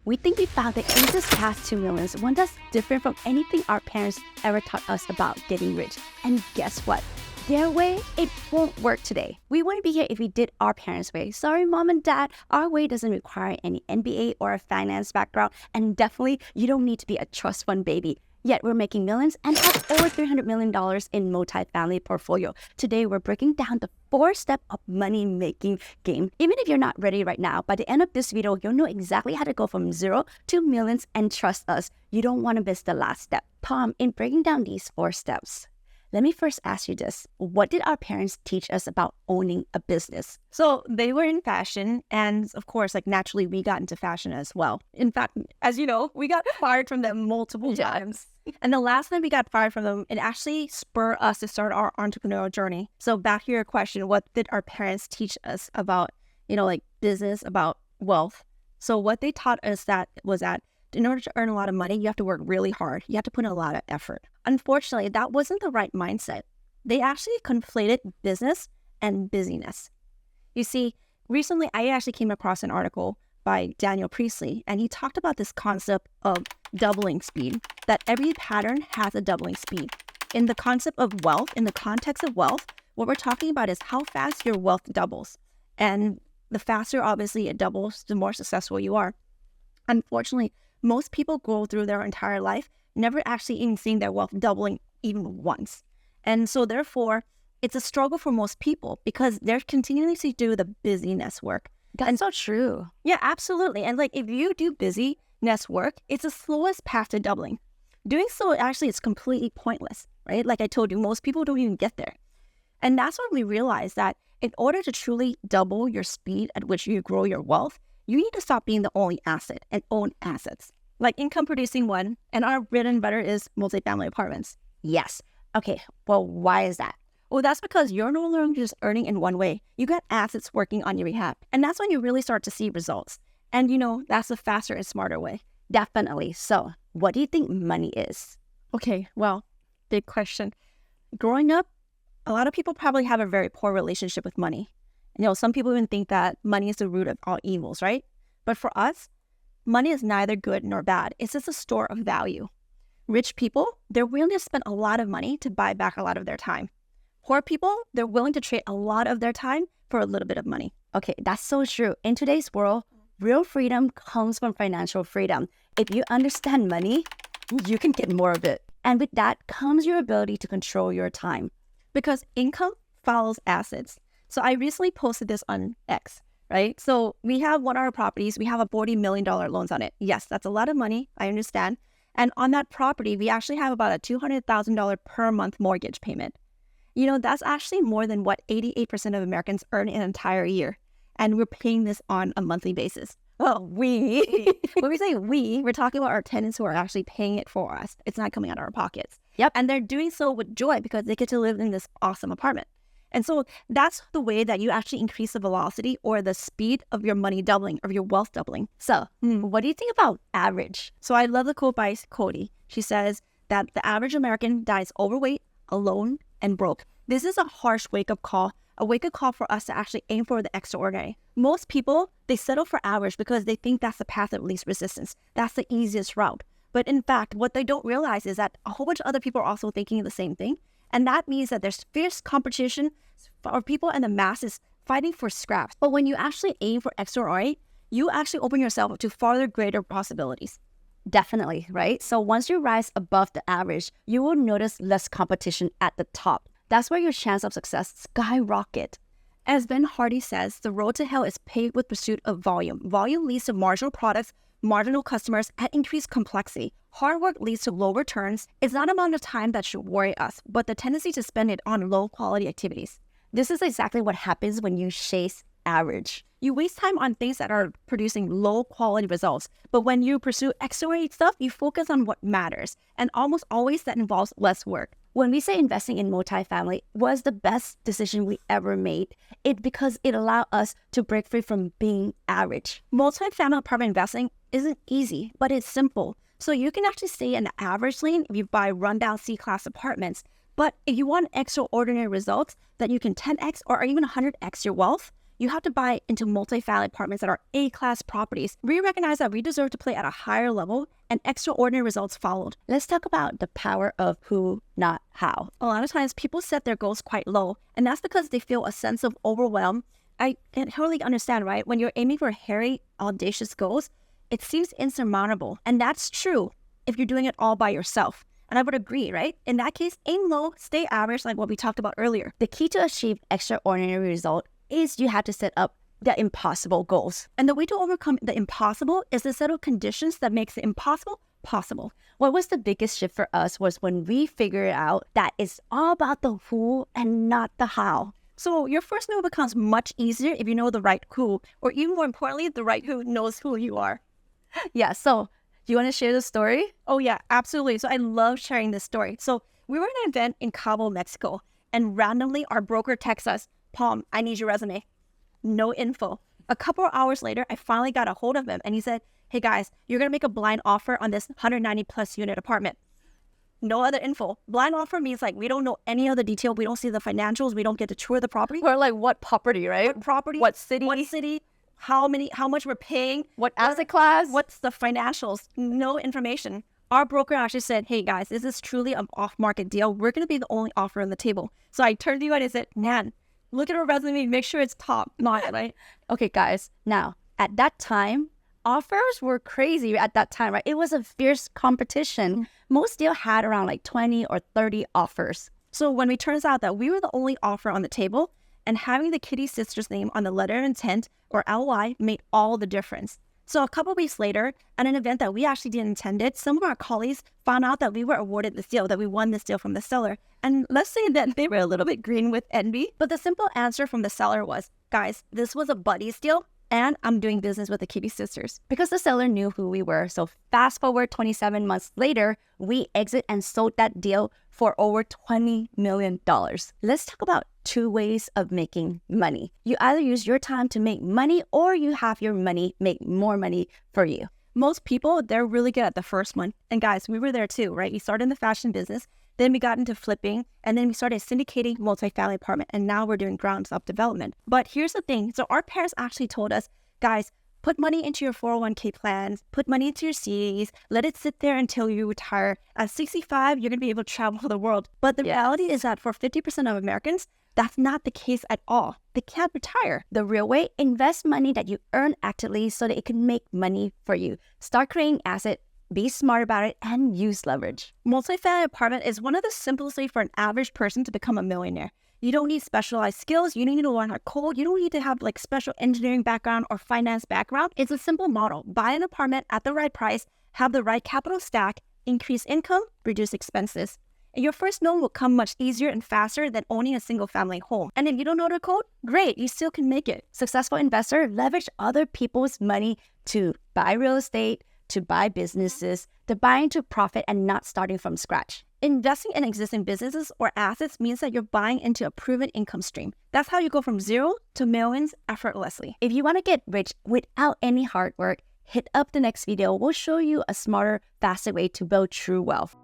We think we found the easiest path to millions, one that's different from anything our parents ever taught us about getting rich. And guess what? Their way, it won't work today. We wouldn't be here if we did our parents' way. Sorry, mom and dad, our way doesn't require any MBA or a finance background, and definitely you don't need to be a trust fund baby. Yet we're making millions and have over $300 million in multifamily portfolio. Today, we're breaking down the 4-step of money-making game. Even if you're not ready right now, by the end of this video, you'll know exactly how to go from zero to millions, and trust us, you don't want to miss the last step. Tom, in breaking down these 4 steps, let me first ask you this. What did our parents teach us about owning a business? So they were in fashion, and of course, naturally, we got into fashion as well. In fact, as you know, we got fired from them multiple times. And the last time we got fired from them, it actually spurred us to start our entrepreneurial journey. So back to your question, what did our parents teach us about, business, about wealth? So what they taught us was that in order to earn a lot of money, you have to work really hard. You have to put in a lot of effort. Unfortunately, that wasn't the right mindset. They actually conflated business and busyness. You see, recently I actually came across an article by Daniel Priestley, and he talked about this concept of doubling speed, that every pattern has a doubling speed. In the concept of wealth, in the context of wealth, what we're talking about is how fast your wealth doubles. And the faster, obviously, it doubles, the more successful you are. Unfortunately, most people go through their entire life never actually even seeing their wealth doubling even once. And so therefore, it's a struggle for most people because they're continuing to do the busyness work. That's so true. Yeah, absolutely. And if you do busyness work, it's the slowest path to doubling. Doing so actually is completely pointless, right? Like I told you, most people don't even get there. And that's when we realize that in order to truly double your speed at which you grow your wealth, you need to stop being the only asset and own assets. Like income producing one, and our bread and butter is multifamily apartments. Yes. Okay, well, why is that? Well, that's because you're no longer just earning in one way. You got assets working on your behalf. And that's when you really start to see results. And that's a faster and smarter way. Definitely. So, what do you think money is? Okay, well, big question. Growing up, a lot of people probably have a very poor relationship with money. Some people even think that money is the root of all evils, right? But for us, money is neither good nor bad. It's just a store of value. Rich people, they're willing to spend a lot of money to buy back a lot of their time. Poor people, they're willing to trade a lot of their time for a little bit of money. Okay, that's so true. In today's world, real freedom comes from financial freedom. If you understand money, you can get more of it. And with that comes your ability to control your time. Because income follows assets. So I recently posted this on X, right? So we have one of our properties, we have a $40 million loans on it. Yes, that's a lot of money, I understand. And on that property, we actually have about a $200,000 per month mortgage payment. That's actually more than what 88% of Americans earn in an entire year. And we're paying this on a monthly basis. Well, when we say we're talking about our tenants who are actually paying it for us. It's not coming out of our pockets. Yep. And they're doing so with joy because they get to live in this awesome apartment. And so that's the way that you actually increase the velocity or the speed of your money doubling, of your wealth doubling. So, what do you think about average? So I love the quote by Cody. She says that the average American dies overweight, alone, and broke. This is a harsh wake-up call, a wake-up call for us to actually aim for the extraordinary. Most people, they settle for average because they think that's the path of least resistance. That's the easiest route. But in fact, what they don't realize is that a whole bunch of other people are also thinking the same thing. And that means that there's fierce competition for people and the masses fighting for scraps. But when you actually aim for extraordinary, you actually open yourself up to farther greater possibilities. Definitely, right? So once you rise above the average, you will notice less competition at the top. That's where your chance of success skyrocket. As Ben Hardy says, the road to hell is paved with pursuit of volume. Volume leads to marginal products, marginal customers, and increased complexity. Hard work leads to low returns. It's not amount of time that should worry us, but the tendency to spend it on low-quality activities. This is exactly what happens when you chase average. You waste time on things that are producing low-quality results, but when you pursue extraordinary stuff, you focus on what matters, and almost always that involves less work. When we say investing in multifamily was the best decision we ever made, it's because it allowed us to break free from being average. Multifamily apartment investing isn't easy, but it's simple. So you can actually stay in the average lane if you buy rundown C-class apartments. But if you want extraordinary results that you can 10x or even 100x your wealth, You have to buy into multifamily apartments that are A-class properties. We recognize that we deserve to play at a higher level, and extraordinary results followed. Let's talk about the power of who, not how. A lot of times people set their goals quite low, and that's because they feel a sense of overwhelm. I can totally understand, right? When you're aiming for hairy, audacious goals, it seems insurmountable. And that's true if you're doing it all by yourself. And I would agree, right? In that case, aim low, stay average, like what we talked about earlier. The key to achieve extraordinary result is you have to set up the impossible goals. And the way to overcome the impossible is to set up conditions that makes the impossible possible. What was the biggest shift for us was when we figured out that it's all about the who and not the how. So your first move becomes much easier if you know the right who, or even more importantly, the right who knows who you are. Yeah, so do you want to share the story? Oh yeah, absolutely. So I love sharing this story. So we were at an event in Cabo, Mexico, and randomly our broker texts us, Palm, I need your resume. No info. A couple of hours later, I finally got a hold of him and he said, hey guys, you're going to make a blind offer on this 190 plus unit apartment. No other info. Blind offer means like we don't know any other detail. We don't see the financials. We don't get to tour the property. Or like what property, right? What property? What city? What city? How much we're paying? What asset class? What's the financials? No information. Our broker actually said, hey guys, this is truly an off-market deal. We're going to be the only offer on the table. So I turned to you and I said, man, look at our resume, make sure it's top notch, right? Okay, guys. Now, at that time, offers were crazy at that time, right? It was a fierce competition. Most deal had around like 20 or 30 offers. So when it turns out that we were the only offer on the table, and having the Kitti Sisters name on the letter of intent, or LOI, made all the difference. So a couple of weeks later, at an event that we actually didn't attend it, some of our colleagues found out that we were awarded this deal, that we won this deal from the seller. And let's say that they were a little bit green with envy, but the simple answer from the seller was, guys, this was a buddies deal, and I'm doing business with the Kitti Sisters. Because the seller knew who we were. So fast forward 27 months later, we exit and sold that deal for over $20 million. Let's talk about two ways of making money. You either use your time to make money or you have your money make more money for you. Most people, they're really good at the first one. And guys, we were there too, right? We started in the fashion business, then we got into flipping, and then we started syndicating multifamily apartment, and now we're doing ground up development. But here's the thing. So our parents actually told us, guys, put money into your 401k plans, put money into your CDs, let it sit there until you retire. At 65, you're going to be able to travel the world. But the reality is that for 50% of Americans, that's not the case at all. They can't retire. The real way, invest money that you earn actively so that it can make money for you. Start creating asset, be smart about it, and use leverage. Multifamily apartment is one of the simplest ways for an average person to become a millionaire. You don't need specialized skills. You don't need to learn how to code. You don't need to have like special engineering background or finance background. It's a simple model. Buy an apartment at the right price, have the right capital stack, increase income, reduce expenses. And your first loan will come much easier and faster than owning a single family home. And if you don't know the code, great, you still can make it. Successful investor leverage other people's money to buy real estate, to buy businesses, to buy into profit and not starting from scratch. Investing in existing businesses or assets means that you're buying into a proven income stream. That's how you go from zero to millions effortlessly. If you want to get rich without any hard work, hit up the next video. We'll show you a smarter, faster way to build true wealth.